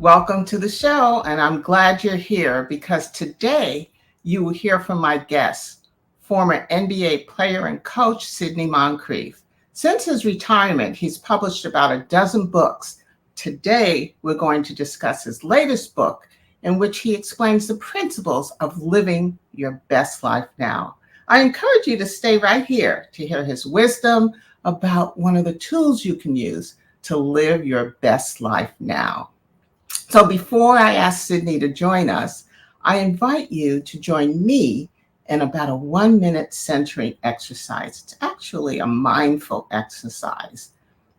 Welcome to the show, and I'm glad you're here because today you will hear from my guest, former NBA player and coach Sidney Moncrief. Since his retirement, he's published about a dozen books. Today, we're going to discuss his latest book, in which he explains the principles of living your best life now. I encourage you to stay right here to hear his wisdom about one of the tools you can use to live your best life now. So before I ask Sidney to join us, I invite you to join me in about a 1-minute centering exercise. It's actually a mindful exercise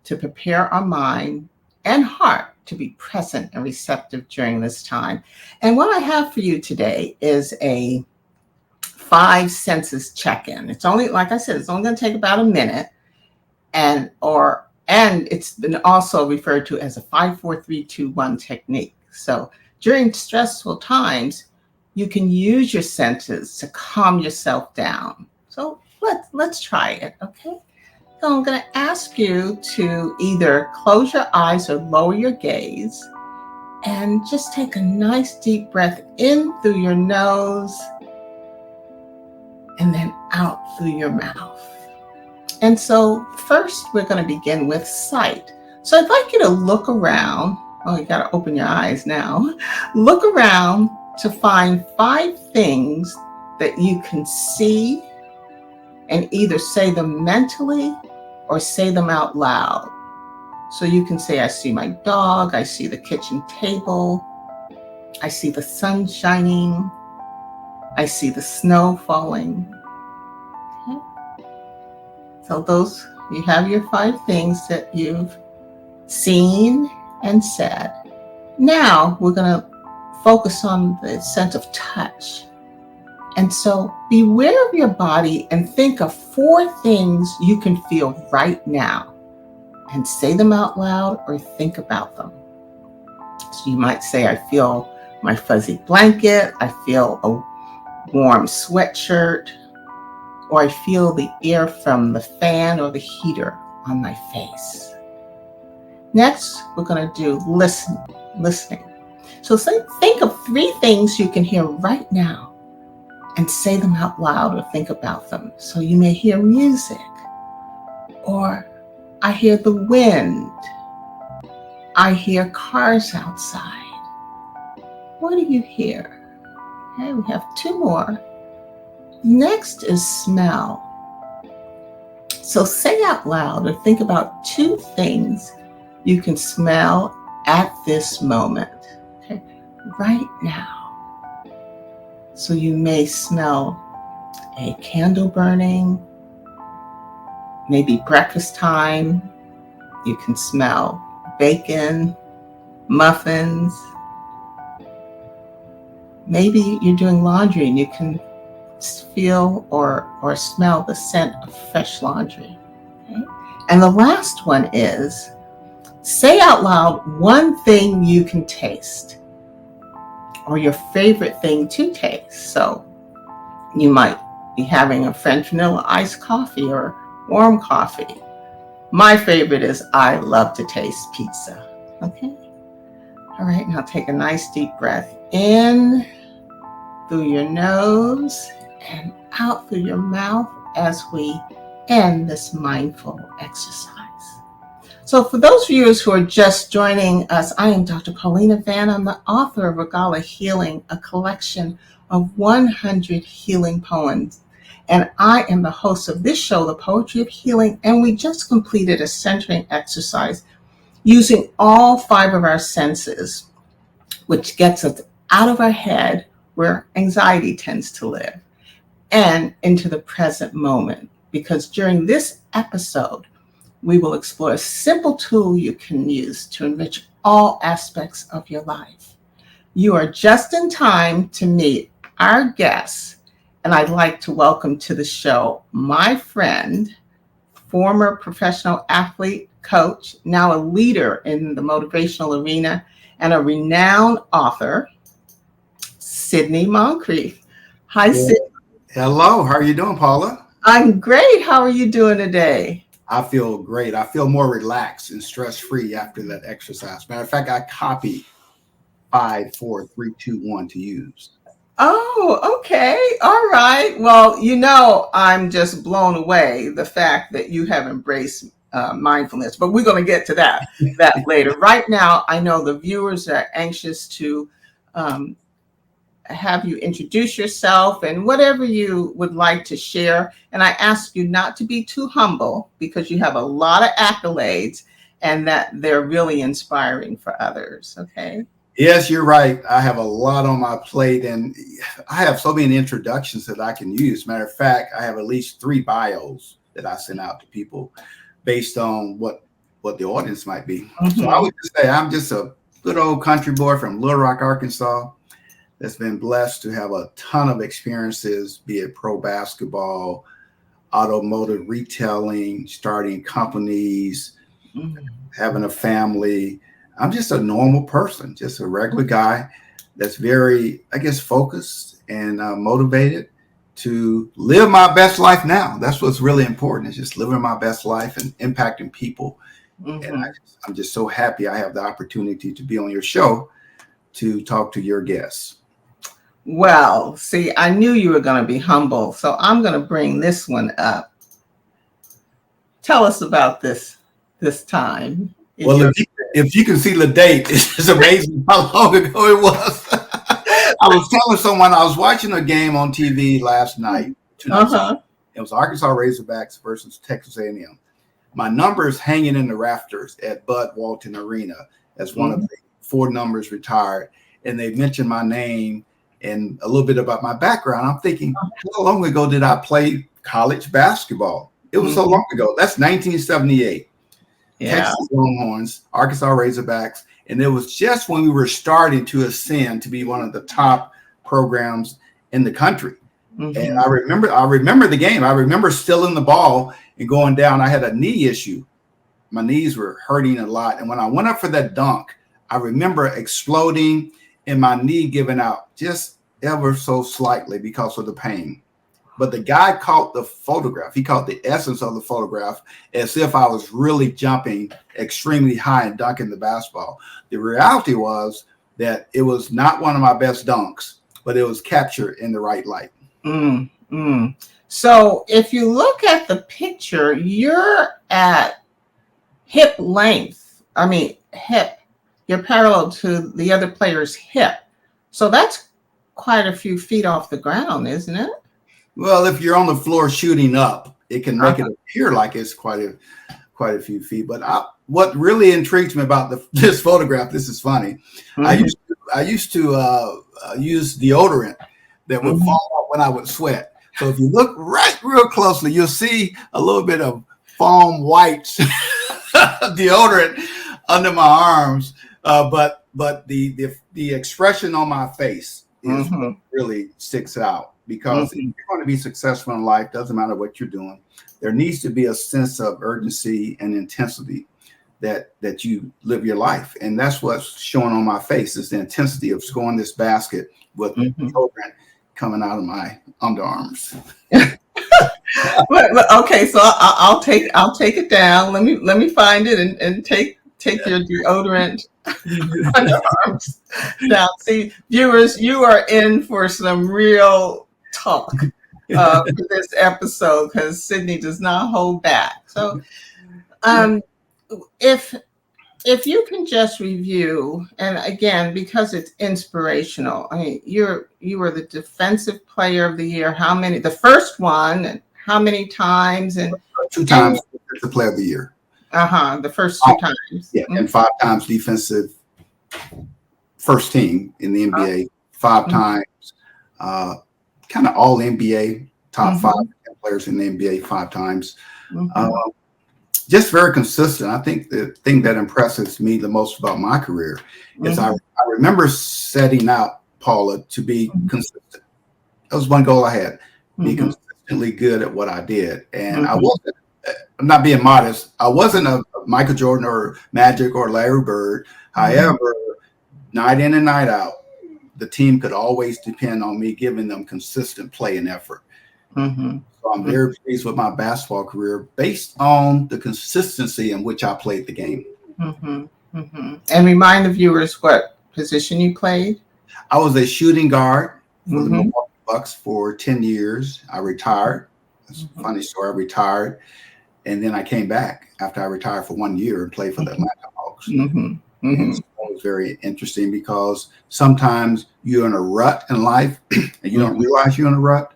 to prepare our mind and heart to be present and receptive during this time. And what I have for you today is a 5 senses check-in. It's only, like I said, it's only going to take about a minute, and it's been also referred to as a 5, 4, 3, 2, 1 technique. So during stressful times, you can use your senses to calm yourself down. So let's try it, okay? So I'm going to ask you to either close your eyes or lower your gaze and just take a nice deep breath in through your nose and then out through your mouth. And so first, we're going to begin with sight. So I'd like you to look around. Oh, you got to open your eyes now. Look around to find 5 things that you can see and either say them mentally or say them out loud. So you can say, I see my dog, I see the kitchen table, I see the sun shining, I see the snow falling. So those, you have your 5 things that you've seen and said. Now we're going to focus on the sense of touch. And so be aware of your body and think of 4 things you can feel right now and say them out loud or think about them. So you might say, I feel my fuzzy blanket, I feel a warm sweatshirt, or I feel the air from the fan or the heater on my face. Next, we're going to do listening. So think of 3 things you can hear right now and say them out loud or think about them. So you may hear music, or I hear the wind, I hear cars outside. What do you hear? Okay, we have 2 more. Next is smell. So say out loud or think about 2 things you can smell at this moment, okay, right now. So you may smell a candle burning, maybe breakfast time. You can smell bacon, muffins. Maybe you're doing laundry and you can feel or smell the scent of fresh laundry. Okay? And the last one is, say out loud 1 thing you can taste or your favorite thing to taste. So you might be having a French vanilla iced coffee or warm coffee. My favorite is I love to taste pizza. Okay? All right, now take a nice deep breath in through your nose and out through your mouth as we end this mindful exercise. So for those viewers who are just joining us, I am Dr. Paulina Van. I'm the author of Regala Healing, a collection of 100 healing poems. And I am the host of this show, The Poetry of Healing, and we just completed a centering exercise using all 5 of our senses, which gets us out of our head where anxiety tends to live and into the present moment. Because during this episode, we will explore a simple tool you can use to enrich all aspects of your life. You are just in time to meet our guests, and I'd like to welcome to the show my friend, former professional athlete, coach, now a leader in the motivational arena, and a renowned author, Sidney Moncrief. Hi, Sidney. Hello, how are you doing, Paula? I'm great. How are you doing today? I feel great. I feel more relaxed and stress-free after that exercise. Matter of fact, I copied 5, 4, 3, 2, 1 to use. Oh, okay. All right. Well, I'm just blown away the fact that you have embraced mindfulness, but we're going to get to that later. Right now, I know the viewers are anxious to um, have you introduce yourself and whatever you would like to share. And I ask you not to be too humble because you have a lot of accolades and that they're really inspiring for others. Okay. Yes, you're right. I have a lot on my plate, and I have so many introductions that I can use. Matter of fact, I have at least 3 bios that I send out to people based on what the audience might be. Mm-hmm. So I would just say I'm just a good old country boy from Little Rock, Arkansas, that's been blessed to have a ton of experiences, be it pro basketball, automotive retailing, starting companies, having a family. I'm just a normal person, just a regular guy that's very, I guess, focused and motivated to live my best life now. That's what's really important, is just living my best life and impacting people. Mm-hmm. And I'm just so happy I have the opportunity to be on your show to talk to your guests. Well, see, I knew you were going to be humble, so I'm going to bring this one up. Tell us about this time. Well, if you can see the date, it's amazing how long ago it was. I was telling someone I was watching a game on TV last night. 2 nights ago. It was Arkansas Razorbacks versus Texas A&M. My number is hanging in the rafters at Bud Walton Arena as one of the 4 numbers retired. And they mentioned my name and a little bit about my background. I'm thinking, how long ago did I play college basketball? It was so long ago. That's 1978. Yeah. Texas Longhorns, Arkansas Razorbacks. And it was just when we were starting to ascend to be one of the top programs in the country. Mm-hmm. And I remember the game. I remember stealing the ball and going down. I had a knee issue. My knees were hurting a lot. And when I went up for that dunk, I remember exploding and my knee giving out just ever so slightly because of the pain. But the guy caught the photograph. He caught the essence of the photograph as if I was really jumping extremely high and dunking the basketball. The reality was that it was not one of my best dunks, but it was captured in the right light. So if you look at the picture, you're at hip length. I mean, hip. You're parallel to the other player's hip. So that's quite a few feet off the ground, isn't it? Well, if you're on the floor shooting up, it can make it appear like it's quite a few feet. But what really intrigues me about this photograph, this is funny. I used to use deodorant that would fall out when I would sweat. So if you look real closely, you'll see a little bit of foam white deodorant under my arms. But the expression on my face is what really sticks out. Because if you're going to be successful in life, doesn't matter what you're doing, there needs to be a sense of urgency and intensity that you live your life. And that's what's showing on my face, is the intensity of scoring this basket with deodorant coming out of my underarms. Okay, so I'll take it down. Let me find it and take your deodorant underarms down. See, viewers, you are in for some real talk for this episode because Sidney does not hold back. So if you can just review, and again, because it's inspirational, I mean, you were the defensive player of the year. How many? The first one, and how many times? And 2 times defensive player of the year. The first 2 times. Yeah, and 5 times defensive first team in the NBA. 5 times kind of all NBA, top 5 players in the NBA 5 times. Just very consistent. I think the thing that impresses me the most about my career is I remember setting out, Paula, to be consistent. That was one goal I had, be consistently good at what I did. And I wasn't, I'm not being modest, I wasn't a Michael Jordan or Magic or Larry Bird. However, night in and night out, the team could always depend on me giving them consistent play and effort. So I'm very pleased with my basketball career based on the consistency in which I played the game. And remind the viewers what position you played? I was a shooting guard for the Mm-hmm. Milwaukee Bucks for 10 years. I retired. That's a Mm-hmm. funny story. I retired, and then I came back after I retired for 1 year and played for the Atlanta Hawks. Mm-hmm. And Mm-hmm. so it was very interesting because sometimes you're in a rut in life and you don't realize you're in a rut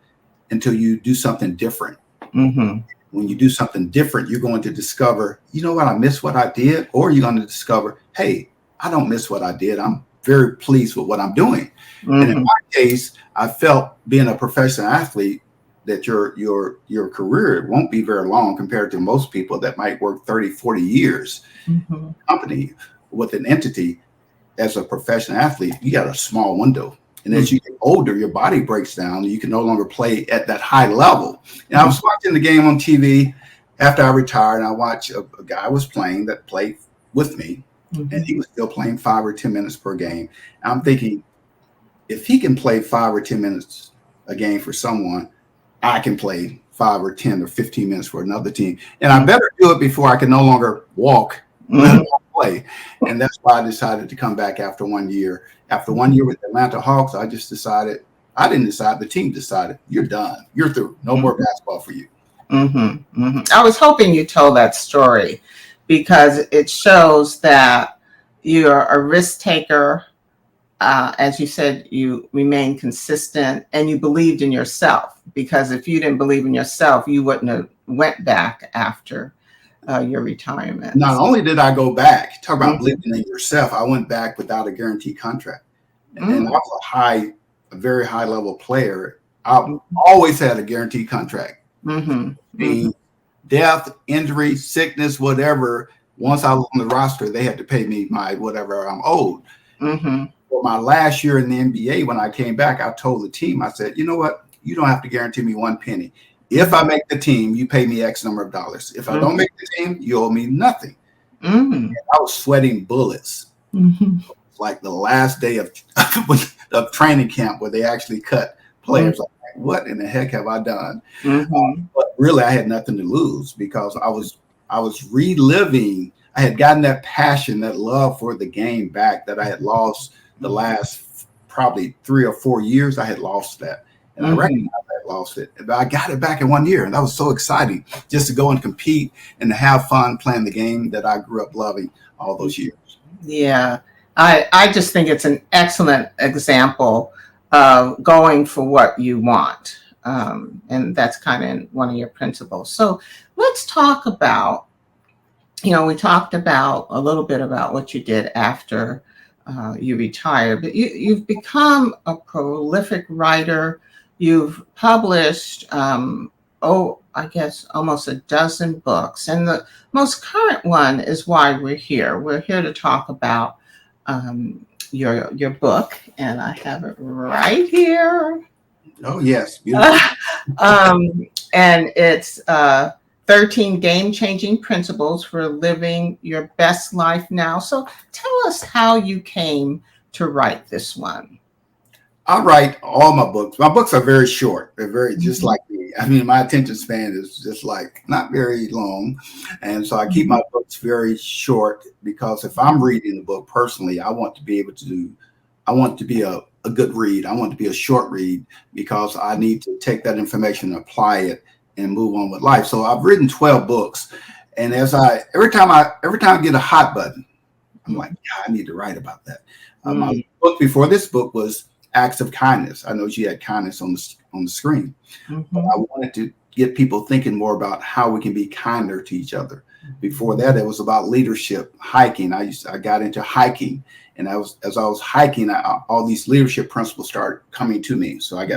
until you do something different. Mm-hmm. When you do something different, you're going to discover, you know what, I missed what I did, or you're going to discover, hey, I don't miss what I did. I'm very pleased with what I'm doing. And in Mm-hmm. my case, I felt being a professional athlete that your career won't be very long compared to most people that might work 30, 40 years Mm-hmm. company with an entity. As a professional athlete, you got a small window. And as you get older, your body breaks down. You can no longer play at that high level. And I was watching the game on TV after I retired, and I watched a guy was playing that played with me, and he was still playing 5 or 10 minutes per game. And I'm thinking, if he can play 5 or 10 minutes a game for someone, I can play 5 or 10 or 15 minutes for another team. And I better do it before I can no longer walk, let alone play. And that's why I decided to come back after 1 year. After 1 year with the Atlanta Hawks, I just decided, I didn't decide, the team decided, you're done. You're through. No more basketball for you. Mm-hmm. Mm-hmm. I was hoping you told that story because it shows that you're a risk taker. As you said, you remain consistent and you believed in yourself, because if you didn't believe in yourself, you wouldn't have went back after your retirement. Not only did I go back, talk about believing in yourself, I went back without a guaranteed contract. And I was a very high level player. I always had a guaranteed contract. Being death, injury, sickness, whatever. Once I was on the roster, they had to pay me my whatever I'm owed. For my last year in the NBA, when I came back, I told the team, I said, you know what? You don't have to guarantee me one penny. If I make the team, you pay me X number of dollars. If I don't make the team, you owe me nothing. I was sweating bullets. It's like the last day of training camp where they actually cut players. Like, what in the heck have I done? But really, I had nothing to lose because I was reliving. I had gotten that passion, that love for the game back that I had lost the last probably 3 or 4 years. I had lost that. And I recognized I had lost it. But I got it back in 1 year. And that was so exciting just to go and compete and to have fun playing the game that I grew up loving all those years. Yeah. I just think it's an excellent example of going for what you want. And that's kind of one of your principles. So let's talk about, we talked about a little bit about what you did after you retired, but you've become a prolific writer. You've published, I guess almost a dozen books. And the most current one is Why We're Here. We're here to talk about your book, and I have it right here. Oh, yes. Beautiful. And it's 13 game-changing principles for living your best life now. So tell us how you came to write this one. I write all my books. My books are very short. They're very just like me. I mean, my attention span is just like not very long. And so I keep my books very short because if I'm reading the book personally, I want to be able to I want to be a good read. I want to be a short read because I need to take that information and apply it and move on with life. So I've written 12 books. And every time I get a hot button, I'm like, yeah, I need to write about that. My book before this book was Acts of Kindness. I know she had kindness on the screen. But I wanted to get people thinking more about how we can be kinder to each other. Before that, it was about leadership, hiking. I got into hiking, and as I was hiking, all these leadership principles started coming to me. So I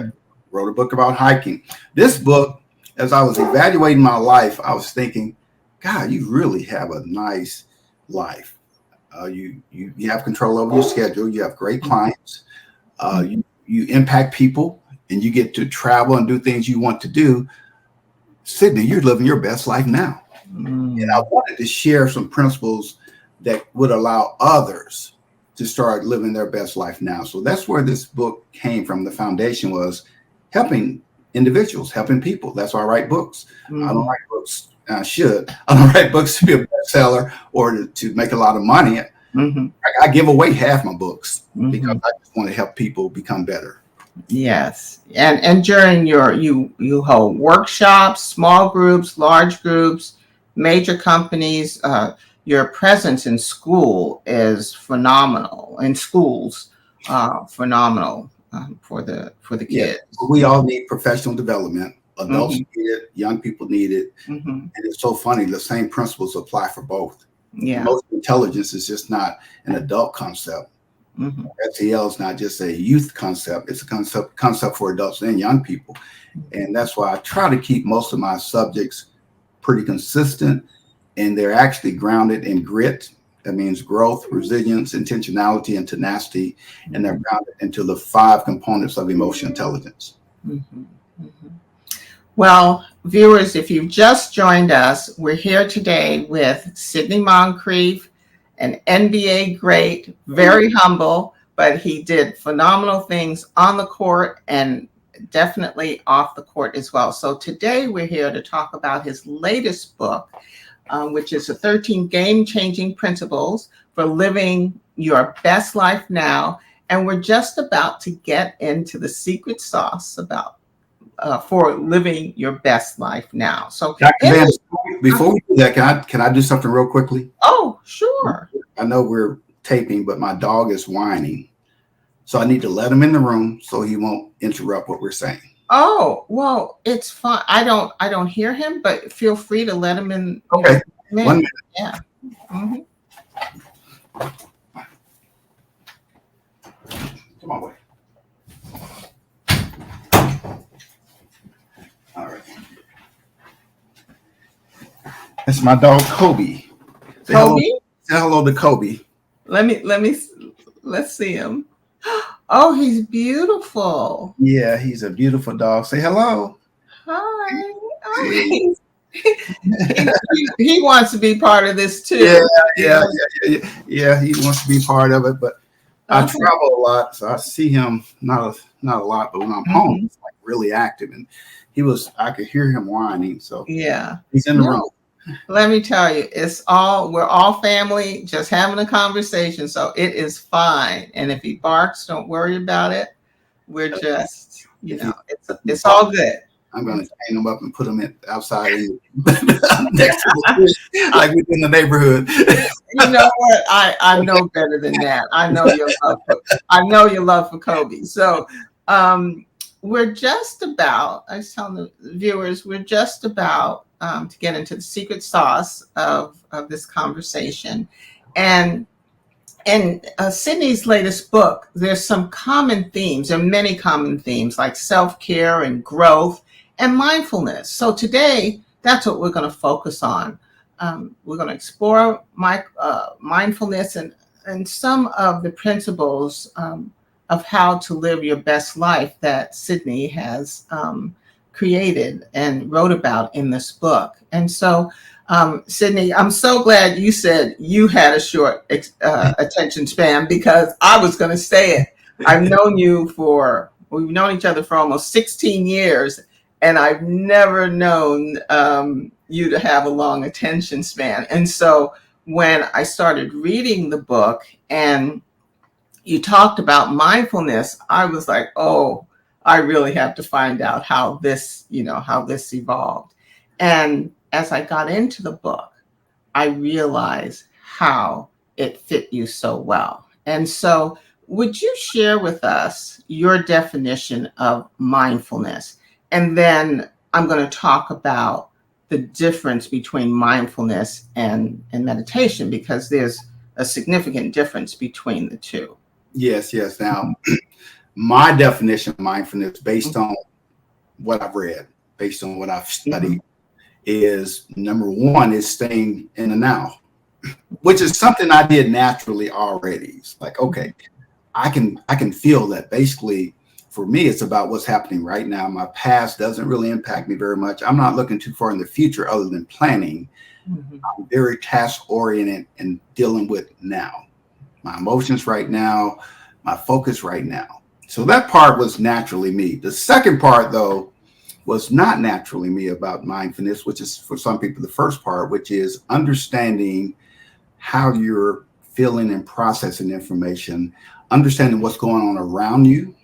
wrote a book about hiking. This book, as I was evaluating my life, I was thinking, God, you really have a nice life. You have control over your schedule. You have great clients. You impact people, and you get to travel and do things you want to do. Sidney, you're living your best life now. And I wanted to share some principles that would allow others to start living their best life now. So that's where this book came from. The foundation was helping individuals, helping people. That's why I write books. I don't write books. I should. I don't write books to be a bestseller or to make a lot of money. Mm-hmm. I give away half my books because Mm-hmm. I just want to help people become better. Yes. And during you hold workshops, small groups, large groups, major companies, your presence in school is phenomenal. In schools, phenomenal for the Yeah, kids. we all need professional development. Adults Mm-hmm. need it, young people need it. Mm-hmm. And it's so funny, the same principles apply for both. Yeah. Emotional intelligence is just not an adult concept. Mm-hmm. SEL is not just a youth concept, it's a concept for adults and young people. And that's why I try to keep most of my subjects pretty consistent, and they're actually grounded in grit. That means growth, resilience, intentionality, and tenacity. And they're grounded into the 5 components of emotional intelligence. Mm-hmm. Mm-hmm. Well, viewers, if you've just joined us, we're here today with Sidney Moncrief, an NBA great, very humble, but he did phenomenal things on the court and definitely off the court as well. So today we're here to talk about his latest book, which is the 13 game-changing principles for living your best life now. And we're just about to get into the secret sauce about for living your best life now. So, Dr. Van, before we do that, can I do something real quickly? oh, sure. I know we're taping, but my dog is whining. So I need to let him in the room so he won't interrupt what we're saying. Oh, well, it's fine. I don't hear him, but feel free to let him in. Okay. 1 minute. Yeah. Mm-hmm. Come on, boy. All right. That's my dog, Kobe. Say Kobe? say hello to Kobe. Let's see him. Oh, he's beautiful. Yeah, he's a beautiful dog. Say hello. Hi. Oh, he wants to be part of this too. Yeah. He wants to be part of it, but I travel a lot, so I see him not a lot. But when I'm home, he's like really active, and I could hear him whining. So yeah, he's in the room. Let me tell you, we're all family, just having a conversation, so it is fine. And if he barks, don't worry about it. We're just, it's all good. I'm going to chain him up and put him outside next to the tree, like we do in the neighborhood. You know what? I know better than that. I know your love for Kobe. So we're just about, I was telling the viewers, we're just about to get into the secret sauce of this conversation. And in Sidney's latest book, there's some common themes, and many common themes like self-care and growth and mindfulness. So today, that's what we're going to focus on. We're going to explore mindfulness and some of the principles of how to live your best life that Sidney has created and wrote about in this book. And so, Sidney, I'm so glad you said you had a short attention span, because I was going to say it. We've known each other for almost 16 years, and I've never known you to have a long attention span. And so when I started reading the book and you talked about mindfulness, I was like, oh, I really have to find out how this evolved. And as I got into the book, I realized how it fit you so well. And so would you share with us your definition of mindfulness? And then I'm going to talk about the difference between mindfulness and meditation, because there's a significant difference between the two. Yes. Now, my definition of mindfulness, based on what I've read, based on what I've studied, is number one is staying in the now, which is something I did naturally already. It's like, okay, I can feel that. Basically, for me, it's about what's happening right now. My past doesn't really impact me very much. I'm not looking too far in the future other than planning. I'm very task oriented and dealing with now. My emotions right now, my focus right now. So that part was naturally me. The second part, though, was not naturally me about mindfulness, which is for some people the first part, which is understanding how you're feeling and processing information, understanding what's going on around you,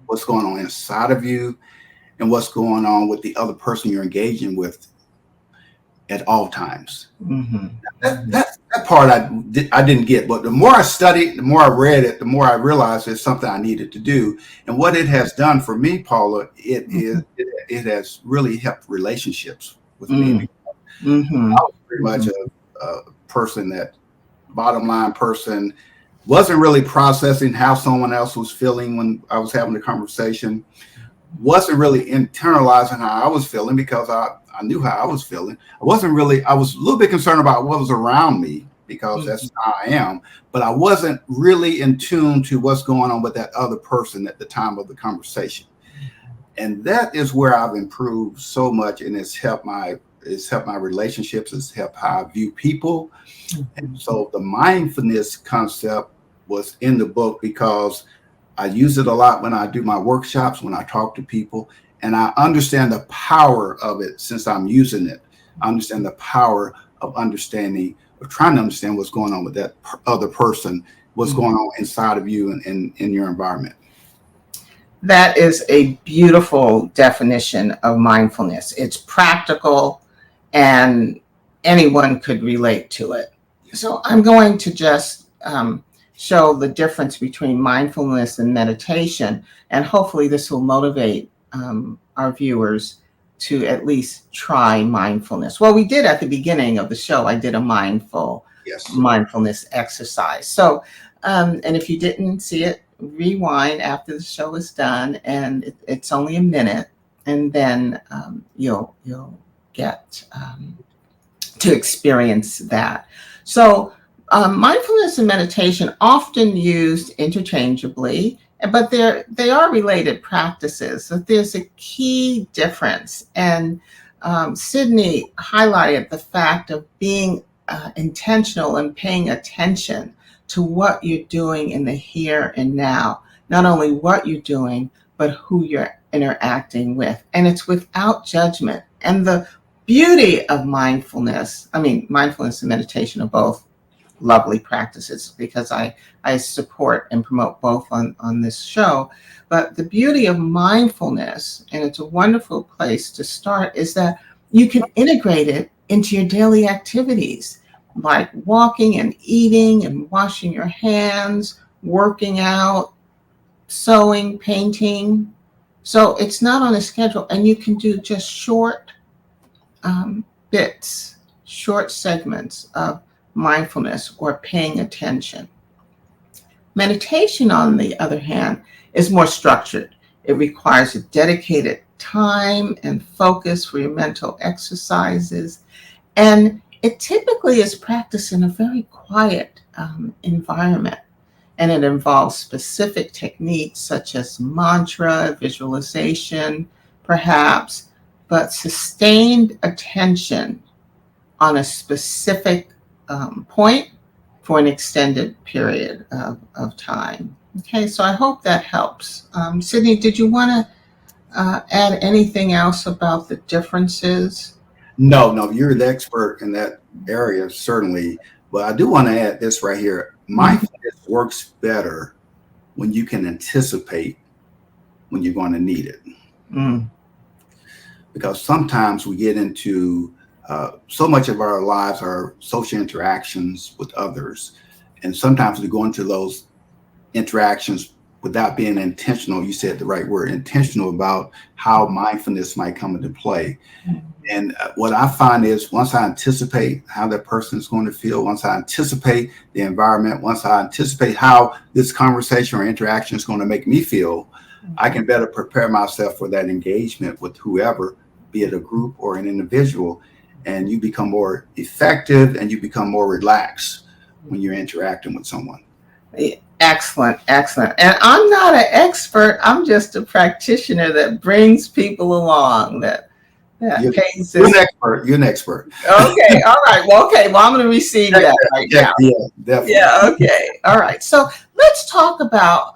what's going on inside of you, and what's going on with the other person you're engaging with at all times. Mm-hmm. That part I didn't get, but the more I studied, the more I read it, the more I realized it's something I needed to do. And what it has done for me, Paula, it has really helped relationships with me. Mm-hmm. I was pretty much a person that, bottom line person, wasn't really processing how someone else was feeling when I was having the conversation, wasn't really internalizing how I was feeling because I knew how I was feeling. I was a little bit concerned about what was around me because that's how I am, but I wasn't really in tune to what's going on with that other person at the time of the conversation. And that is where I've improved so much, and it's helped my relationships, it's helped how I view people. And so the mindfulness concept was in the book because I use it a lot when I do my workshops, when I talk to people, and I understand the power of it since I'm using it. I understand the power of trying to understand what's going on with that other person, what's going on inside of you and in your environment. That is a beautiful definition of mindfulness. It's practical and anyone could relate to it. So I'm going to just show the difference between mindfulness and meditation, and hopefully this will motivate our viewers to at least try mindfulness. Well, we did at the beginning of the show, I did a mindfulness exercise. So, and if you didn't see it, rewind after the show is done, and it's only a minute, and then you'll get to experience that. So mindfulness and meditation often used interchangeably, but they are related practices. So there's a key difference, and Sidney highlighted the fact of being intentional and paying attention to what you're doing in the here and now. Not only what you're doing, but who you're interacting with. And it's without judgment. And the beauty of mindfulness and meditation are both lovely practices because I support and promote both on this show. But the beauty of mindfulness, and it's a wonderful place to start, is that you can integrate it into your daily activities, like walking and eating and washing your hands, working out, sewing, painting. So it's not on a schedule, and you can do just short bits, short segments of mindfulness or paying attention. Meditation, on the other hand, is more structured. It requires a dedicated time and focus for your mental exercises, and it typically is practiced in a very quiet environment, and it involves specific techniques such as mantra, visualization, perhaps, but sustained attention on a specific point for an extended period of time. Okay, so I hope that helps. Sidney, did you want to add anything else about the differences? No, you're the expert in that area, certainly. But I do want to add this right here. Mindfulness works better when you can anticipate when you're going to need it. Because sometimes we get into so much of our lives are social interactions with others. And sometimes we go into those interactions without being intentional. You said the right word, intentional, about how mindfulness might come into play. And what I find is once I anticipate how that person is going to feel, once I anticipate the environment, once I anticipate how this conversation or interaction is going to make me feel, I can better prepare myself for that engagement with whoever, be it a group or an individual. And you become more effective and you become more relaxed when you're interacting with someone. Excellent. And I'm not an expert. I'm just a practitioner that brings people along. You're an expert. Okay. All right. Well, I'm going to receive that right now. Yeah, definitely. Yeah. Okay. All right. So let's talk about,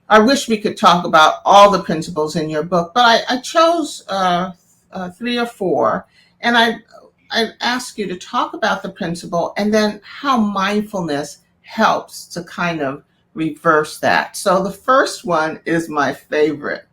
I wish we could talk about all the principles in your book, but I chose 3 or 4, and I I'd ask you to talk about the principle and then how mindfulness helps to kind of reverse that. So the first one is my favorite.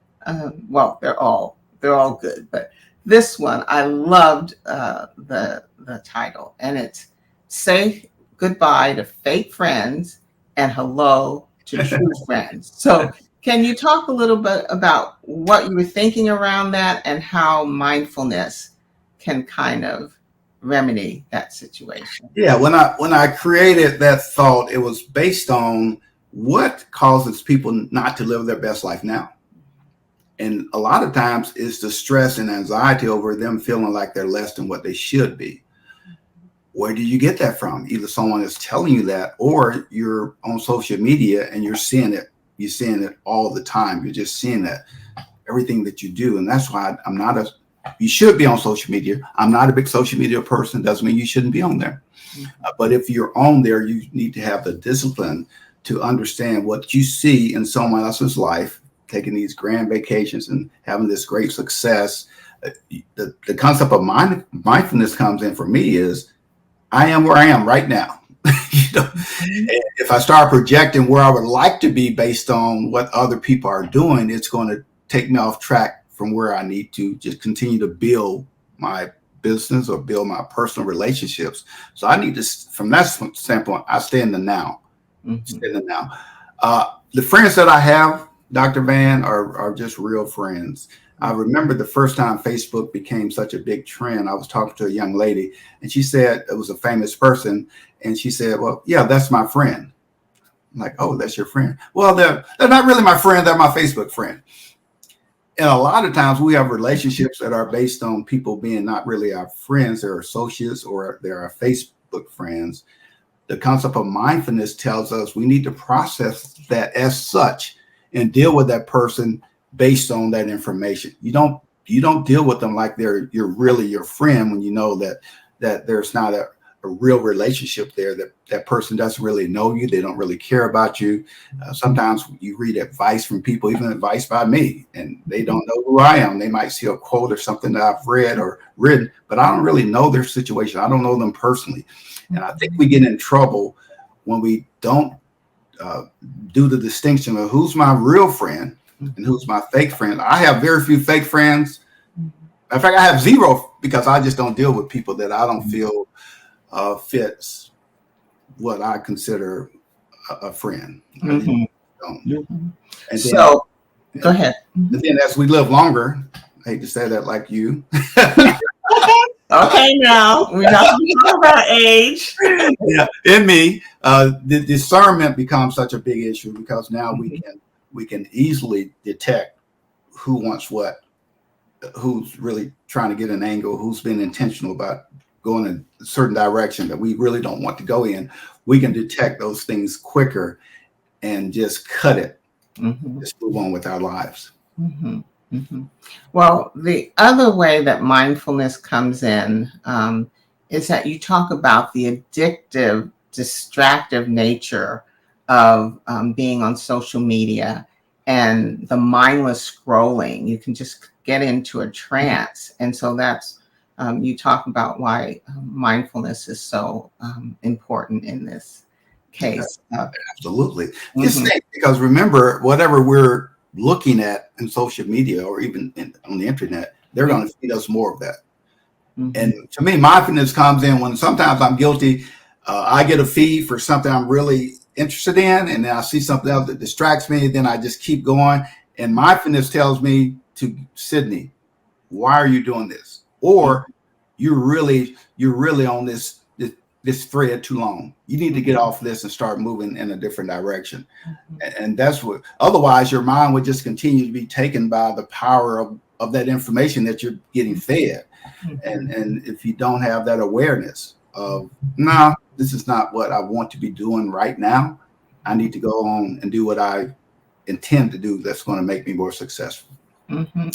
Well, they're all good, but this one I loved the title, and it's "Say Goodbye to Fake Friends and Hello to True Friends." So can you talk a little bit about what you were thinking around that and how mindfulness can kind of remedy that situation? Yeah, when I created that thought, it was based on what causes people not to live their best life now. And a lot of times it's the stress and anxiety over them feeling like they're less than what they should be. Where do you get that from? Either someone is telling you that, or you're on social media and you're seeing it. You're seeing it all the time. You're just seeing that everything that you do. And that's why you should be on social media. I'm not a big social media person. Doesn't mean you shouldn't be on there. But if you're on there, you need to have the discipline to understand what you see in someone else's life, taking these grand vacations and having this great success. The concept of mindfulness comes in for me is I am where I am right now. If I start projecting where I would like to be based on what other people are doing, it's going to take me off track from where I need to just continue to build my business or build my personal relationships. So I need to, from that standpoint, I stay in the now. Stay in the now. The friends that I have, Dr. Van, are just real friends. I remember the first time Facebook became such a big trend. I was talking to a young lady, and she said it was a famous person, and she said, "Well, yeah, that's my friend." I'm like, "Oh, that's your friend?" Well, they're not really my friend. They're my Facebook friend. And a lot of times we have relationships that are based on people being not really our friends, they're associates, or they're our Facebook friends. The concept of mindfulness tells us we need to process that as such and deal with that person based on that information. You don't deal with them like you're really your friend when you know that there's not a real relationship there, that person doesn't really know you, they don't really care about you. Sometimes you read advice from people, even advice by me, and they don't know who I am. They might see a quote or something that I've read or written, but I don't really know their situation. I don't know them personally. And I think we get in trouble when we don't do the distinction of who's my real friend and who's my fake friend. I have very few fake friends. In fact, I have zero, because I just don't deal with people that I don't feel fits what I consider a friend. Mm-hmm. And then, so go ahead. And then as we live longer, I hate to say that like you. Okay, now we're not talking about age. Yeah, in me, the discernment becomes such a big issue, because now we can easily detect who wants what, who's really trying to get an angle, who's been intentional about going in a certain direction that we really don't want to go in. We can detect those things quicker and just cut it, just move on with our lives. Well, the other way that mindfulness comes in is that you talk about the addictive, distractive nature of being on social media and the mindless scrolling. You can just get into a trance. And so that's, you talk about why mindfulness is so important in this case. Absolutely. Just think, because remember, whatever we're looking at in social media or even on the internet, they're going to feed us more of that. And to me, mindfulness comes in when sometimes I'm guilty. I get a feed for something I'm really interested in, and then I see something else that distracts me, and then I just keep going. And mindfulness tells me to, Sidney, why are you doing this? Or you're really on this thread too long. You need to get off this and start moving in a different direction. And that's what, otherwise your mind would just continue to be taken by the power of that information that you're getting fed. And if you don't have that awareness of, no, this is not what I want to be doing right now, I need to go on and do what I intend to do that's going to make me more successful.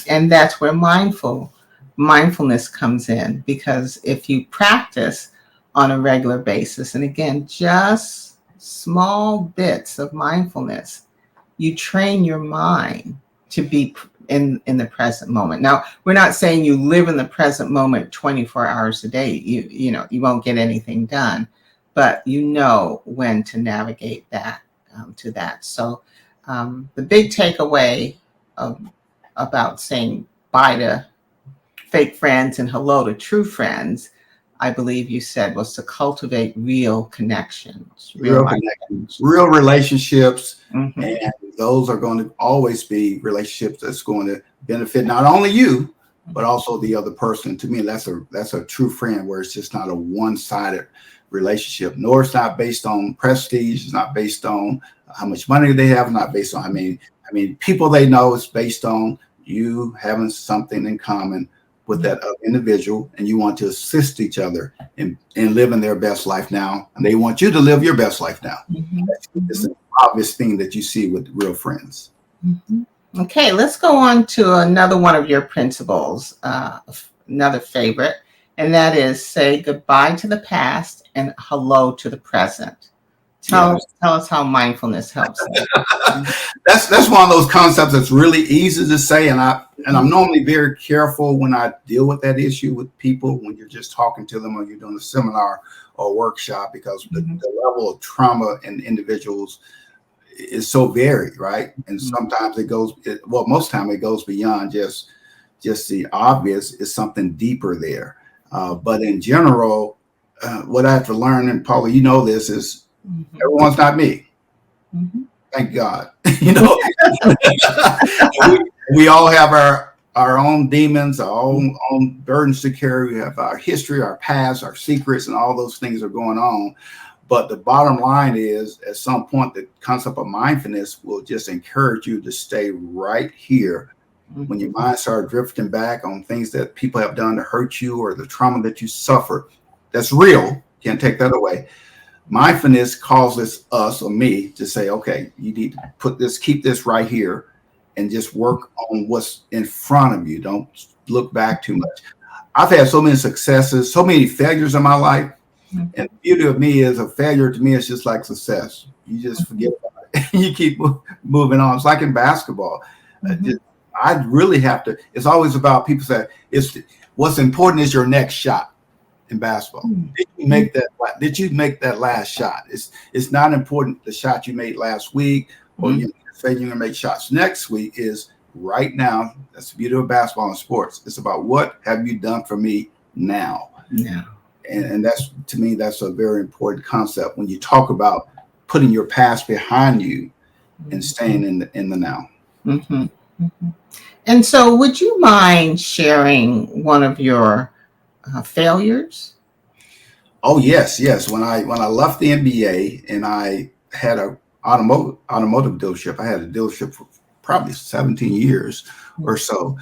And that's where mindfulness comes in, because if you practice on a regular basis, and again, just small bits of mindfulness, you train your mind to be in the present moment. Now, we're not saying you live in the present moment 24 hours a day. You know, you won't get anything done, but you know when to navigate that to that. So the big takeaway about saying bye to fake friends and hello to true friends, I believe you said, was to cultivate real connections, real life connections. Real relationships. Mm-hmm. And those are going to always be relationships that's going to benefit not only you, but also the other person. To me, that's a true friend, where it's just not a one-sided relationship, nor it's not based on prestige. It's not based on how much money they have. Not based on, I mean, people they know. It's based on you having something in common with that other individual, and you want to assist each other in living their best life now, and they want you to live your best life now. Mm-hmm. It's an obvious thing that you see with real friends. Mm-hmm. Okay, let's go on to another one of your principles, another favorite, and that is say goodbye to the past and hello to the present. Tell us how mindfulness helps. That's one of those concepts that's really easy to say, and I'm normally very careful when I deal with that issue with people, when you're just talking to them or you're doing a seminar or workshop, because the level of trauma in individuals is so varied, right? And sometimes most time it goes beyond just the obvious. Is something deeper there. But in general, what I have to learn, and Paula, you know this, is everyone's not me. Thank God. You know, we all have our own demons, our own burdens to carry. We have our history, our past, our secrets, and all those things are going on. But the bottom line is, at some point, the concept of mindfulness will just encourage you to stay right here. When your mind starts drifting back on things that people have done to hurt you, or the trauma that you suffer, that's real. Can't take that away. Mindfulness causes us, or me, to say, okay, you need to keep this right here, and just work on what's in front of you. Don't look back too much. I've had so many successes, so many failures in my life. And the beauty of me is, a failure to me is just like success. You just forget about it. You keep moving on. It's like in basketball. I really have to. It's always about, people say, what's important is your next shot in basketball. Did you make that? Did you make that last shot? It's not important the shot you made last week, or you say you're gonna make shots next week. Is right now. That's the beauty of basketball and sports. It's about, what have you done for me now? Yeah. And that's, to me, that's a very important concept when you talk about putting your past behind you and staying in the now. And so, would you mind sharing one of your failures? Oh yes. When I left the NBA and I had a automotive dealership. I had a dealership for probably 17 years or so,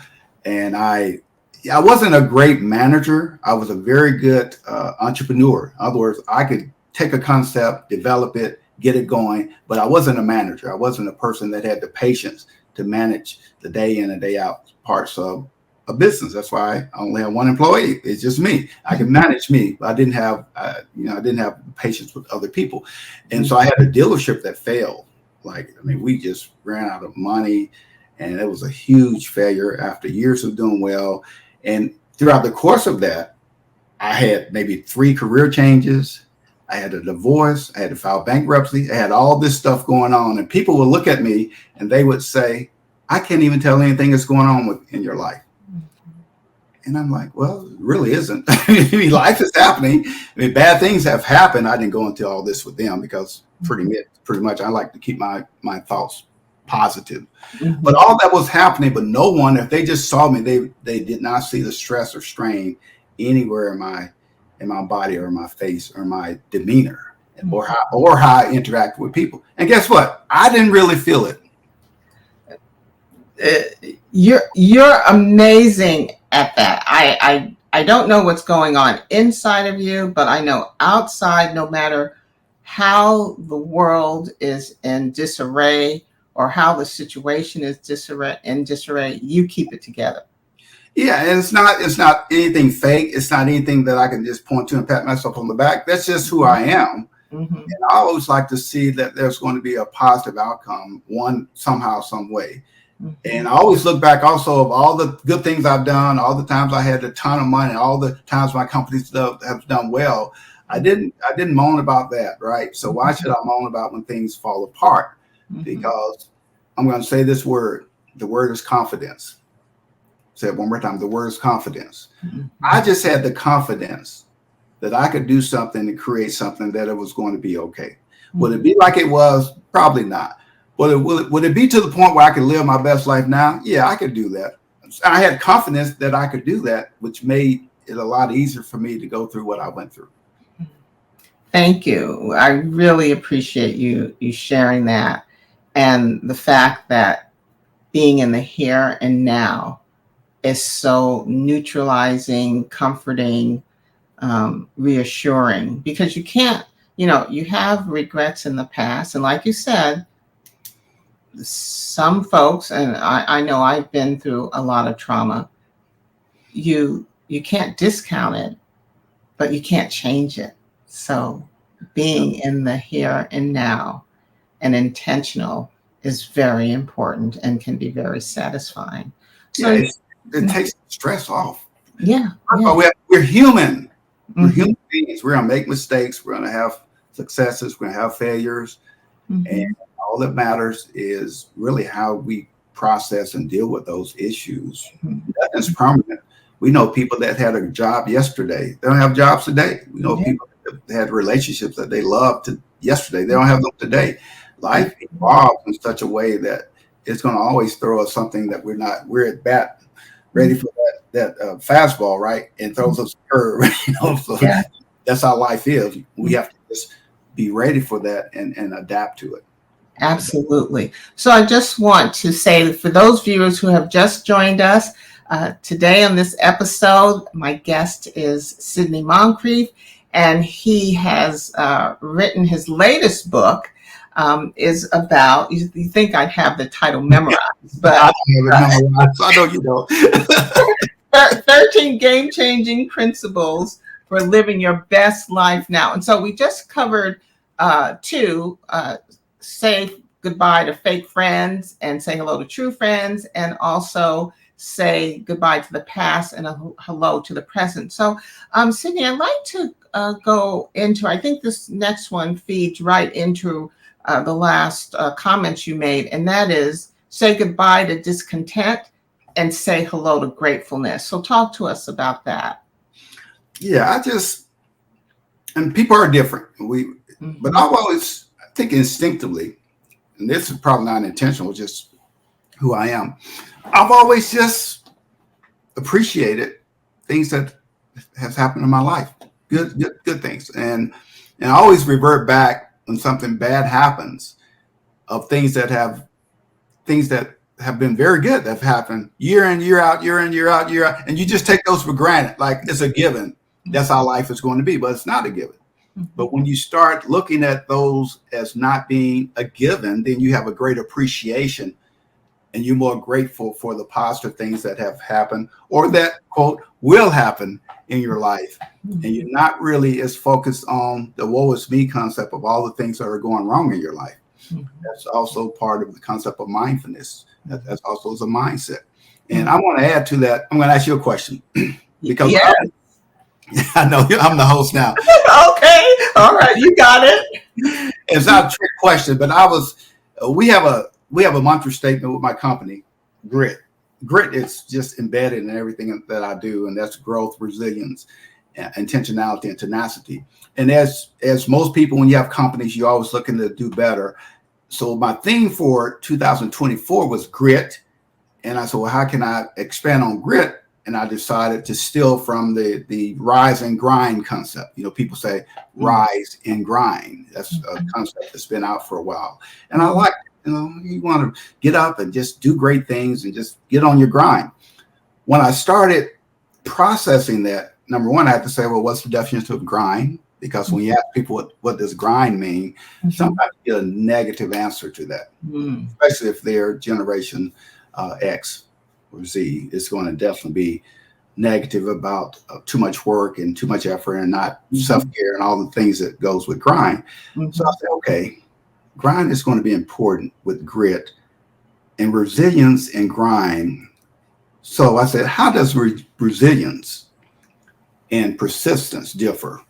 and I wasn't a great manager. I was a very good entrepreneur. In other words, I could take a concept, develop it, get it going, but I wasn't a manager. I wasn't a person that had the patience to manage the day in and day out parts of a business. That's why I only have one employee. It's just me. I can manage me, but I didn't have, I didn't have patience with other people. And so I had a dealership that failed. We just ran out of money, and it was a huge failure after years of doing well. And throughout the course of that, I had maybe 3 career changes. I had a divorce. I had to file bankruptcy. I had all this stuff going on, and people would look at me and they would say, I can't even tell anything that's going on in your life. And I'm like, well, it really isn't. Life is happening. Bad things have happened. I didn't go into all this with them, because pretty much I like to keep my thoughts positive. But all that was happening, but no one, if they just saw me, they did not see the stress or strain anywhere in my body or my face or my demeanor, or how I interact with people. And guess what? I didn't really feel it. You're amazing at that. I don't know what's going on inside of you, but I know outside, no matter how the world is in disarray or how the situation is in disarray, you keep it together. Yeah, and it's not anything fake. It's not anything that I can just point to and pat myself on the back. That's just who I am. And I always like to see that there's going to be a positive outcome, somehow, some way. And I always look back also of all the good things I've done, all the times I had a ton of money, all the times my companies have done well. I didn't moan about that, right? So why should I moan about when things fall apart? Because I'm going to say this word. The word is confidence. Say it one more time. The word is confidence. I just had the confidence that I could do something to create something that it was going to be okay. Would it be like it was? Probably not. Would it be to the point where I could live my best life now? Yeah, I could do that. I had confidence that I could do that, which made it a lot easier for me to go through what I went through. Thank you. I really appreciate you sharing that, and the fact that being in the here and now is so neutralizing, comforting, reassuring, because you can't, you have regrets in the past. And like you said, some folks, and I know I've been through a lot of trauma, you can't discount it, but you can't change it. So being in the here and now and intentional is very important and can be very satisfying. So yeah, it takes stress off. Yeah. We're human. We're human beings. We're going to make mistakes. We're going to have successes. We're going to have failures. And all that matters is really how we process and deal with those issues. Nothing's permanent. We know people that had a job yesterday. They don't have jobs today. We know people that had relationships that they loved yesterday. They don't have them today. Life evolves in such a way that it's going to always throw us something that we're at bat, ready for that fastball, right? And throws us a curve, So that's how life is. We have to just be ready for that and adapt to it. Absolutely. So I just want to say, for those viewers who have just joined us, today on this episode, my guest is Sidney Moncrief, and he has written his latest book, is about, you think I'd have the title memorized, but I don't have it memorized. I know you don't. 13 game-changing principles for living your best life now. And so we just covered two, say goodbye to fake friends and say hello to true friends, and also say goodbye to the past and a hello to the present. So, Sidney, I'd like to go into, I think this next one feeds right into the last comments you made, and that is say goodbye to discontent and say hello to gratefulness. So talk to us about that. Yeah, and people are different. But I've always, I think instinctively, and this is probably not intentional, just who I am. I've always just appreciated things that has happened in my life, good things, and I always revert back when something bad happens, of things that have been very good that have happened year in, year out, and you just take those for granted, like it's a given. That's how life is going to be, but it's not a given. But when you start looking at those as not being a given, then you have a great appreciation and you're more grateful for the positive things that have happened or that, quote, will happen in your life. And you're not really as focused on the woe is me concept of all the things that are going wrong in your life. That's also part of the concept of mindfulness. That's also a mindset. And I want to add to that. I'm going to ask you a question because I know I'm the host now. Okay. All right. You got it. It's not a trick question, but we have a mantra statement with my company, grit. Grit is just embedded in everything that I do. And that's growth, resilience, intentionality, and tenacity. And as most people, when you have companies, you're always looking to do better. So my theme for 2024 was grit. And I said, well, how can I expand on grit? And I decided to steal from the rise and grind concept. People say rise and grind. That's a concept that's been out for a while. And I like, you want to get up and just do great things and just get on your grind. When I started processing that, number one, I had to say, well, what's the definition of grind? Because when you ask people what does grind mean, sometimes you get a negative answer to that, especially if they're generation X or Z. It's going to definitely be negative about too much work and too much effort and not self-care and all the things that goes with grind. So I said, okay, grind is going to be important with grit. and resilience and grind. So I said, how does resilience and persistence differ?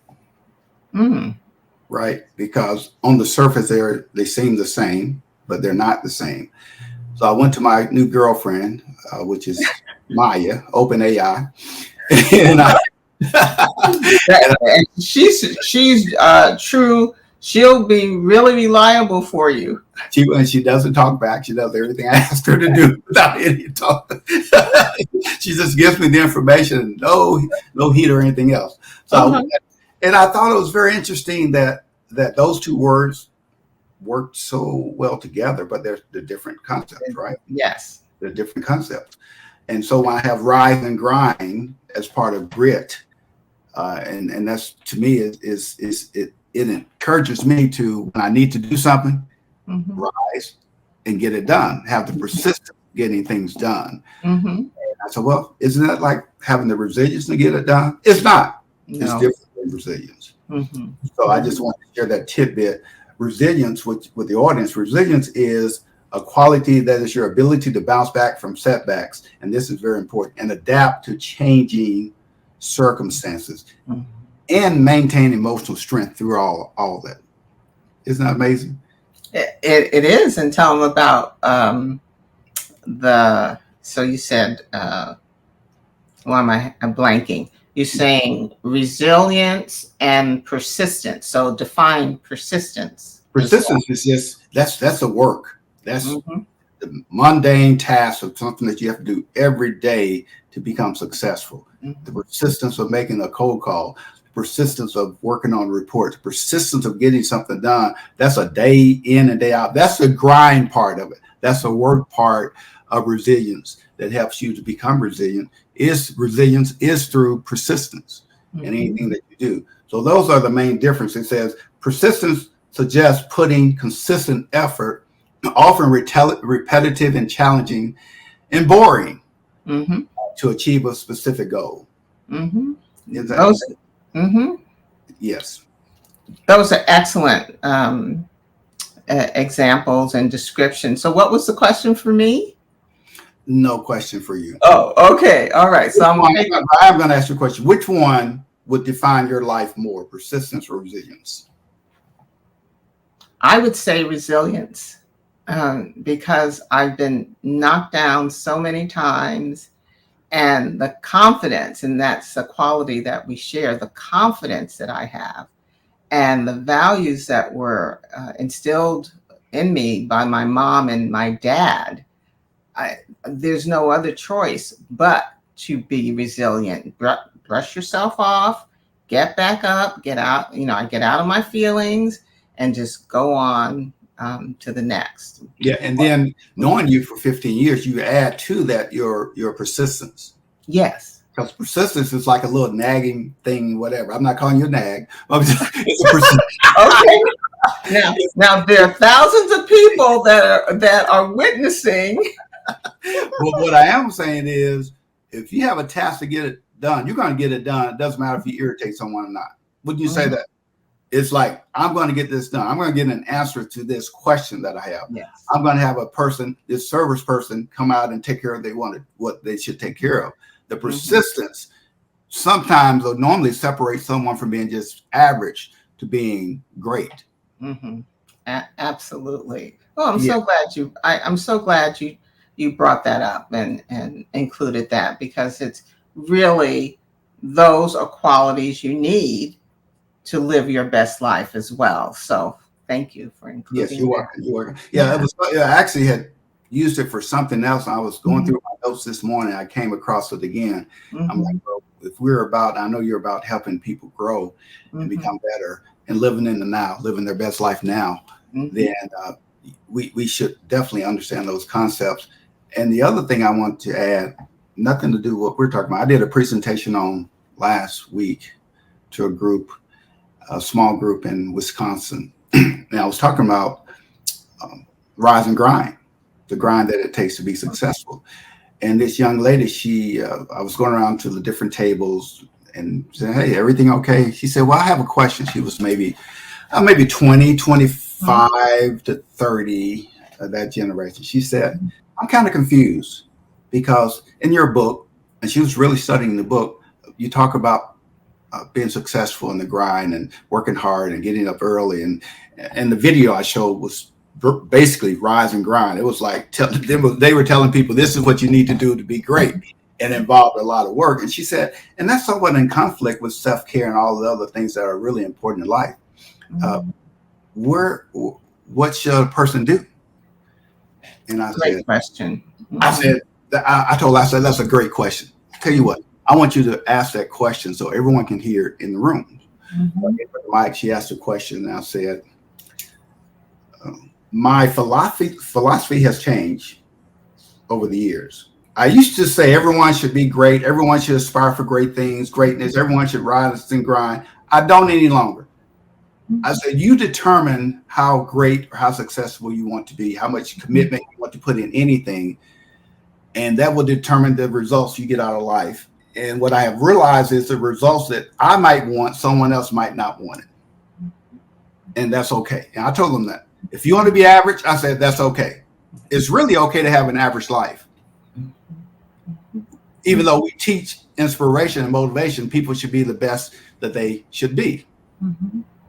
Right? Because on the surface, they seem the same, but they're not the same. So I went to my new girlfriend, which is Maya, OpenAI, and she's true. She'll be really reliable for you. She doesn't talk back. She does everything I asked her to do without any talk. She just gives me the information, no heat or anything else. So, and I thought it was very interesting that those two words worked so well together, but they're different concepts, right? Yes, they're different concepts. And so when I have rise and grind as part of grit, and that's, to me, it encourages me to, when I need to do something, rise and get it done, have the persistence getting things done. And I said, well, isn't that like having the resilience to get it done? It's not. No. It's different than resilience. So I just want to share that tidbit. Resilience with the audience. Resilience is a quality that is your ability to bounce back from setbacks, and this is very important, and adapt to changing circumstances and maintain emotional strength through all of that. Isn't that amazing? It is. And tell them about so you said, I'm blanking. You're saying resilience and persistence. So define persistence. Persistence is just, that's the work. That's the mundane task of something that you have to do every day to become successful. The persistence of making a cold call, the persistence of working on reports, persistence of getting something done. That's a day in and day out. That's the grind part of it. That's the work part of resilience that helps you to become resilient. Resilience is through persistence in anything that you do. So those are the main differences. It says persistence suggests putting consistent effort, often repetitive and challenging and boring, to achieve a specific goal. Yes. Those are excellent examples and descriptions. So what was the question for me? No question for you. Oh, okay. All right. So I'm going to ask you a question. Which one would define your life more, persistence or resilience? I would say resilience, because I've been knocked down so many times, and the confidence, and that's a quality that we share, the confidence that I have and the values that were instilled in me by my mom and my dad. There's no other choice but to be resilient. Brush yourself off, get back up, get out. I get out of my feelings and just go on to the next. Yeah, and then knowing you for 15 years, you add to that your persistence. Yes. Because persistence is like a little nagging thing, whatever. I'm not calling you a nag. It's a okay. Now there are thousands of people that are witnessing. Well, what I am saying is, if you have a task to get it done, you're going to get it done. It doesn't matter if you irritate someone or not. Wouldn't you say that? It's like, I'm going to get this done. I'm going to get an answer to this question that I have. Yes. I'm going to have this service person come out and take care of what they should take care of. The persistence sometimes or normally separates someone from being just average to being great. Absolutely. Oh, I'm so glad I'm so glad you brought that up and included that, because it's really, those are qualities you need to live your best life as well. So thank you for including. Yes, you're welcome. Yeah, I actually had used it for something else. I was going through my notes this morning. I came across it again. I'm like, well, if I know you're about helping people grow and become better and living in the now, living their best life now, then we should definitely understand those concepts. And the other thing I want to add, nothing to do with what we're talking about. I did a presentation on last week to a small group in Wisconsin. And I was talking about rise and grind, the grind that it takes to be successful. And this young lady, I was going around to the different tables and said, hey, everything okay? She said, well, I have a question. She was maybe 20, 25 to 30 of that generation. She said, I'm kind of confused because in your book, and she was really studying the book, you talk about being successful in the grind and working hard and getting up early. And the video I showed was basically rise and grind. It was like they were telling people this is what you need to do to be great, and involved a lot of work. And she said, and that's somewhat in conflict with self-care and all the other things that are really important in life. What should a person do? And I Great said, question. I told her, I said, that's a great question. Tell you what, I want you to ask that question so everyone can hear it in the room. Mike, she asked a question, and I said, my philosophy has changed over the years. I used to say everyone should be great, everyone should aspire for great things, greatness, everyone should rise and grind. I don't any longer. I said, you determine how great or how successful you want to be, how much commitment you want to put in anything, and that will determine the results you get out of life. And what I have realized is the results that I might want, someone else might not want it. And that's okay. And I told them that. If you want to be average, I said, that's okay. It's really okay to have an average life. Even though we teach inspiration and motivation, people should be the best that they should be.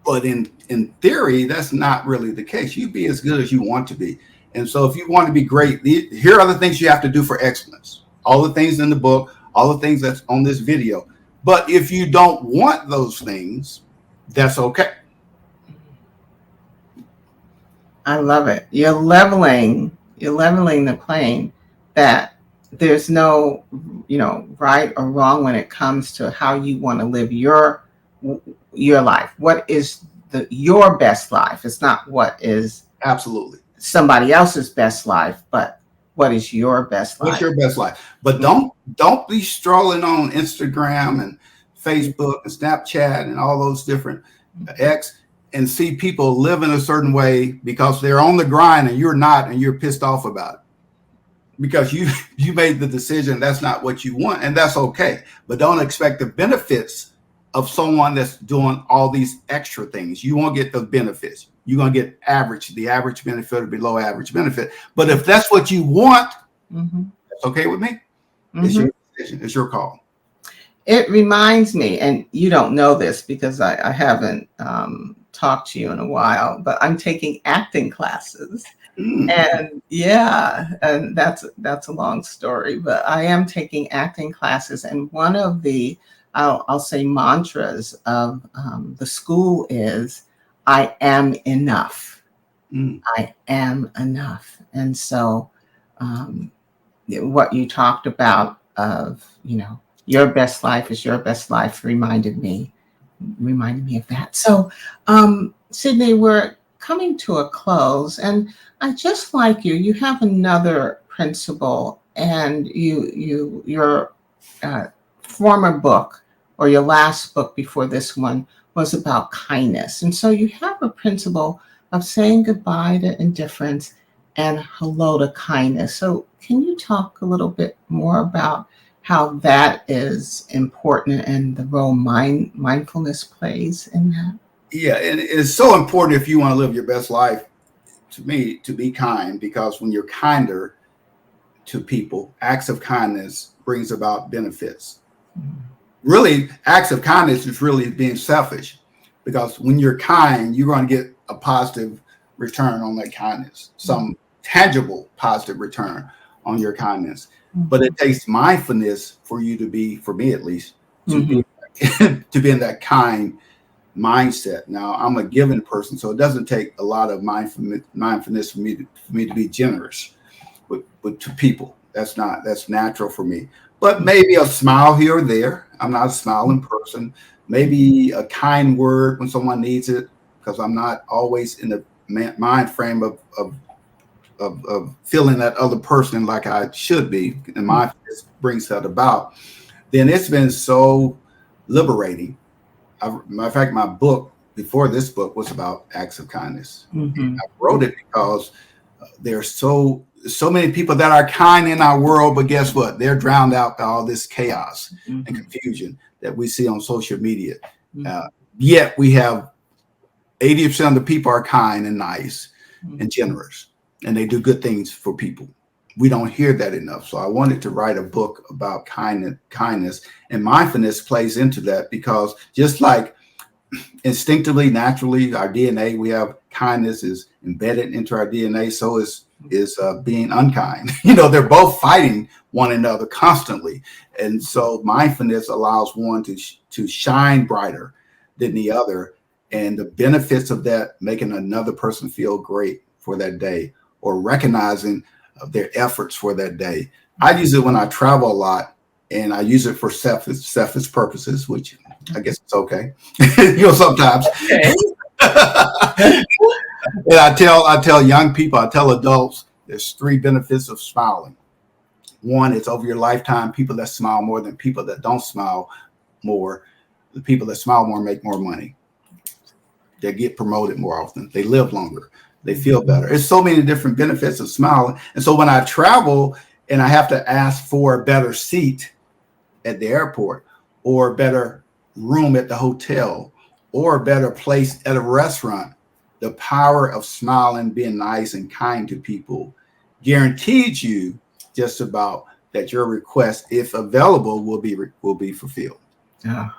But in theory, that's not really the case. You be as good as you want to be. And so if you want to be great, here are the things you have to do for excellence. All the things in the book, all the things that's on this video. But if you don't want those things, that's okay. I love it. You're leveling the plane that there's no, right or wrong when it comes to how you want to live your life. What is your best life? It's not what is absolutely somebody else's best life, but what is your best life? What's your best life? But don't be strolling on Instagram and Facebook and Snapchat and all those different X and see people live in a certain way because they're on the grind and you're not, and you're pissed off about it because you made the decision that's not what you want, and that's okay. But don't expect the benefits of someone that's doing all these extra things. You won't get the benefits. You're going to get the average benefit or below average benefit. But if that's what you want, that's okay with me. It's your decision. It's your call. It reminds me, and you don't know this because I haven't talked to you in a while, but I'm taking acting classes. And and that's a long story, but I am taking acting classes. And one of the, I'll say mantras of the school is, I am enough. I am enough. And so what you talked about of, your best life is your best life reminded me of that. So, Sidney, we're coming to a close, and I just like you have another principle, and your former book or your last book before this one was about kindness. And so you have a principle of saying goodbye to indifference and hello to kindness. So can you talk a little bit more about how that is important and the role mindfulness plays in that? Yeah, and it's so important if you want to live your best life, to me, to be kind, because when you're kinder to people, acts of kindness brings about benefits. Really, acts of kindness is really being selfish, because when you're kind, you're going to get a positive return on that kindness, some tangible positive return on your kindness. But it takes mindfulness for you to be, for me at least, to be in that kind mindset. Now, I'm a giving person, so it doesn't take a lot of mindfulness for me to be generous with to people. That's natural for me. But maybe a smile here or there. I'm not a smiling person. Maybe a kind word when someone needs it, because I'm not always in the mind frame of feeling that other person like I should be, and mindfulness brings that about. Then it's been so liberating. Matter of fact, my book before this book was about acts of kindness. I wrote it because there's so many people that are kind in our world, but guess what? They're drowned out by all this chaos and confusion that we see on social media. Yet we have 80% of the people are kind and nice and generous, and they do good things for people. we don't hear that enough. So I wanted to write a book about kindness, and mindfulness plays into that, because just like instinctively, naturally, our DNA, we have kindness is embedded into our DNA. So is being unkind. They're both fighting one another constantly. And so mindfulness allows one to shine brighter than the other. And the benefits of that, making another person feel great for that day, or recognizing their efforts for that day. I use it when I travel a lot, and I use it for selfish purposes, which I guess it's okay. Sometimes. Okay. And I tell young people, I tell adults, there's 3 benefits of smiling. One, it's over your lifetime. People that smile more than people that don't smile more. The people that smile more make more money. They get promoted more often. They live longer. They feel better. There's so many different benefits of smiling. And so when I travel and I have to ask for a better seat at the airport, or a better room at the hotel, or a better place at a restaurant, the power of smiling, being nice and kind to people guarantees you just about that your request, if available, will be fulfilled. Oh.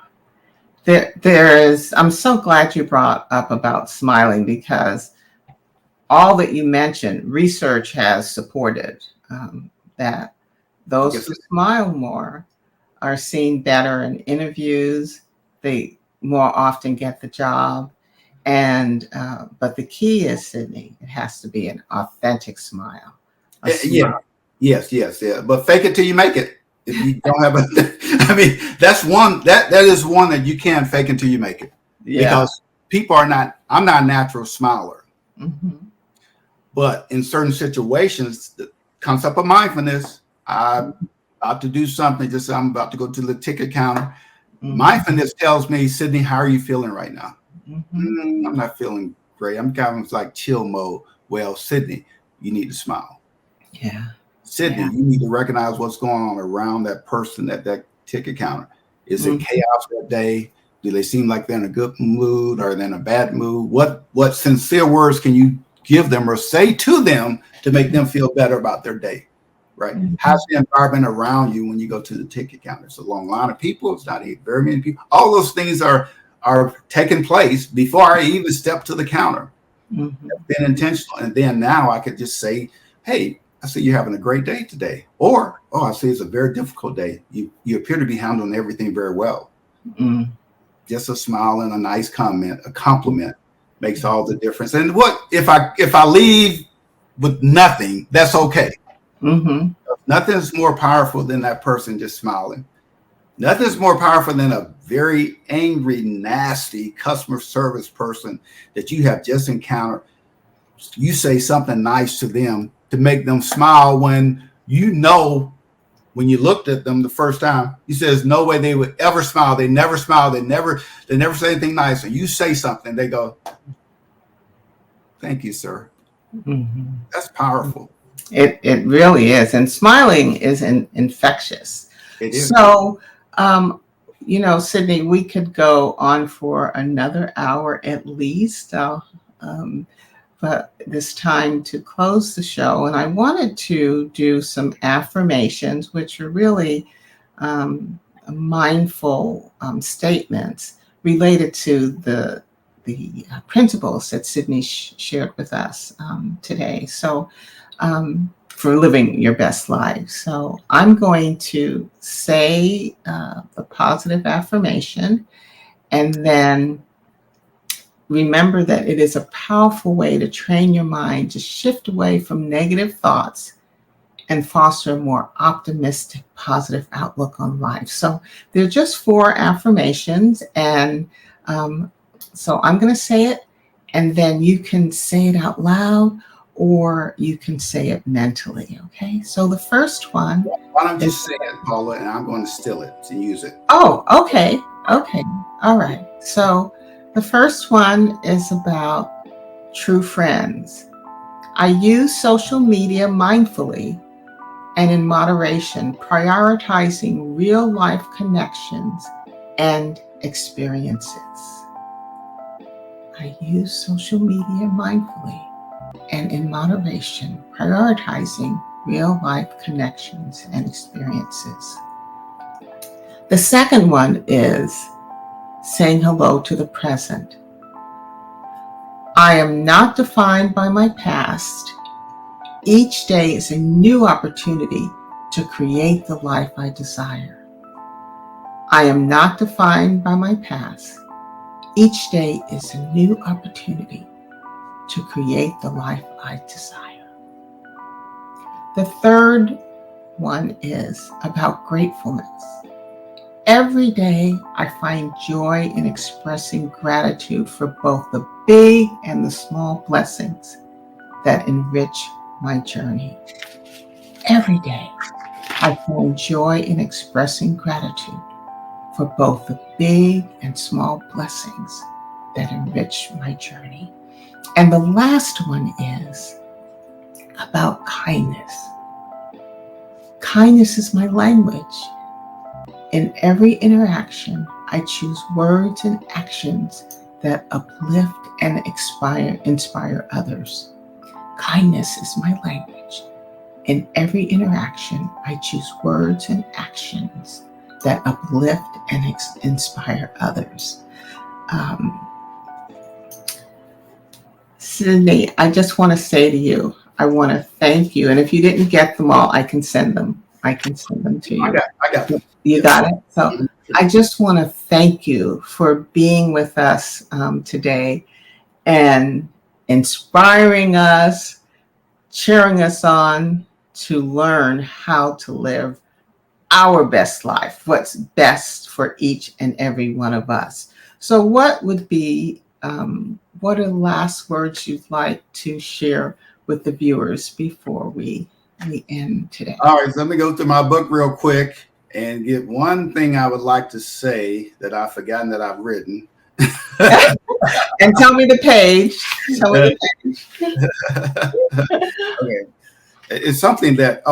I'm so glad you brought up about smiling, because all that you mentioned, research has supported that those who smile more are seen better in interviews. They more often get the job. And but the key is, Sidney, it has to be an authentic smile. Yeah. Yes. But fake it till you make it. If you don't have that's one that is one that you can't fake until you make it. Yeah. Because people I'm not a natural smiler. Mm-hmm. But in certain situations, the concept of mindfulness, I'm about to do something, just I'm about to go to the ticket counter. Mm-hmm. Mindfulness tells me, Sidney, how are you feeling right now? Mm-hmm. I'm not feeling great. I'm kind of like chill mode. Well, Sidney, you need to smile. Yeah. Sidney, you need to recognize what's going on around that person at that ticket counter. Is it chaos that day? Do they seem like they're in a good mood, or they're in a bad mood? What sincere words can you give them or say to them to make them feel better about their day? Right? Mm-hmm. How's the environment around you when you go to the ticket counter? It's a long line of people. It's not very many people. All those things are taking place before I even step to the counter. Mm-hmm. It's been intentional. And then now I could just say, hey, I see you're having a great day today. Or, oh, I see it's a very difficult day. You appear to be handling everything very well. Mm-hmm. Just a smile and a nice comment, a compliment makes all the difference. And what if I leave with nothing, that's okay. Mm-hmm. Nothing's more powerful than that person just smiling. Nothing's more powerful than a very angry, nasty customer service person that you have just encountered. You say something nice to them to make them smile when when you looked at them the first time, you said there's no way they would ever smile. They never smile. They never say anything nice. And you say something, they go, thank you, sir. Mm-hmm. That's powerful. It really is. And smiling is infectious. It is. So, Sidney, we could go on for another hour at least. But it's time to close the show. And I wanted to do some affirmations, which are really mindful statements related to the principles that Sidney shared with us today. So for living your best life. So I'm going to say the positive affirmation, and then remember that it is a powerful way to train your mind to shift away from negative thoughts and foster a more optimistic, positive outlook on life. So there are just 4 affirmations. And so I'm going to say it, and then you can say it out loud, or you can say it mentally. Okay. So the first one. Why don't you say it, Paula, and I'm going to steal it to use it. Oh, okay. Okay. All right. So the first one is about true friends. I use social media mindfully and in moderation, prioritizing real life connections and experiences. I use social media mindfully and in moderation, prioritizing real life connections and experiences. The second one is saying hello to the present. I am not defined by my past. Each day is a new opportunity to create the life I desire. I am not defined by my past. Each day is a new opportunity to create the life I desire. The third one is about gratefulness. Every day, I find joy in expressing gratitude for both the big and the small blessings that enrich my journey. Every day, I find joy in expressing gratitude for both the big and small blessings that enrich my journey. And the last one is about kindness. Kindness is my language. In every interaction, I choose words and actions that uplift and inspire others. Kindness is my language. In every interaction, I choose words and actions that uplift and inspire others. Sidney, I just want to say to you, I want to thank you. And if you didn't get them all, I can send them. I can send them to you. I got them. You got it? So I just want to thank you for being with us today and inspiring us, cheering us on to learn how to live our best life, what's best for each and every one of us. So what would be, what are the last words you'd like to share with the viewers before we end today? All right, so let me go through my book real quick and get one thing I would like to say that I've forgotten that I've written. And tell me the page. Tell me the page. Okay. It's something that,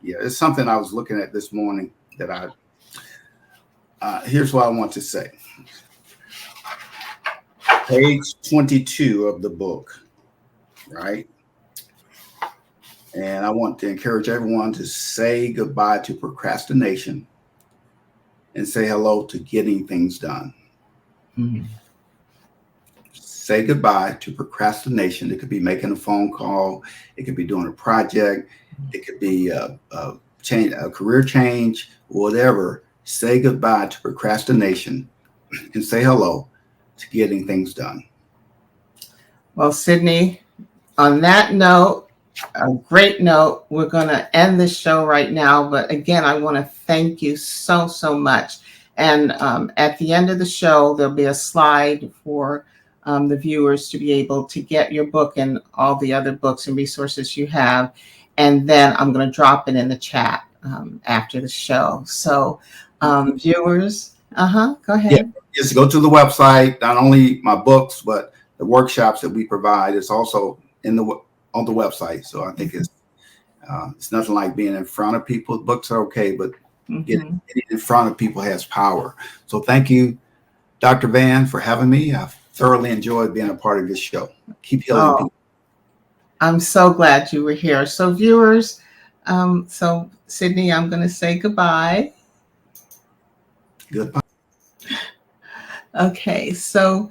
yeah. It's something I was looking at this morning that here's what I want to say. Page 22 of the book, right? And I want to encourage everyone to say goodbye to procrastination and say hello to getting things done. Mm-hmm. Say goodbye to procrastination. It could be making a phone call. It could be doing a project. It could be a career change, whatever. Say goodbye to procrastination and say hello to getting things done. Well, Sidney, on that note, a great note, we're going to end this show right now. But again, I want to thank you so, so much. And at the end of the show, there'll be a slide for the viewers to be able to get your book and all the other books and resources you have. And then I'm going to drop it in the chat after the show. So viewers, go ahead. Yeah, just go to the website. Not only my books, but the workshops that we provide. It's also on the website. So I think it's nothing like being in front of people. Books are okay, but getting in front of people has power. So thank you, Dr. Van, for having me. I've thoroughly enjoyed being a part of this show. Keep healing people. I'm so glad you were here. So viewers, so Sidney, I'm going to say goodbye. Goodbye. Okay, so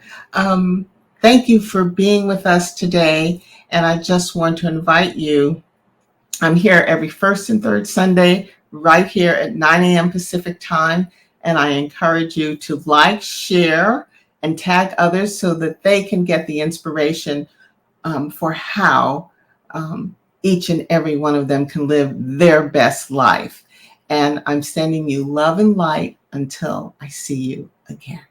thank you for being with us today. And I just want to invite you. I'm here every first and third Sunday, right here at 9 a.m. Pacific time. And I encourage you to like, share, and tag others so that they can get the inspiration for how each and every one of them can live their best life. And I'm sending you love and light until I see you again.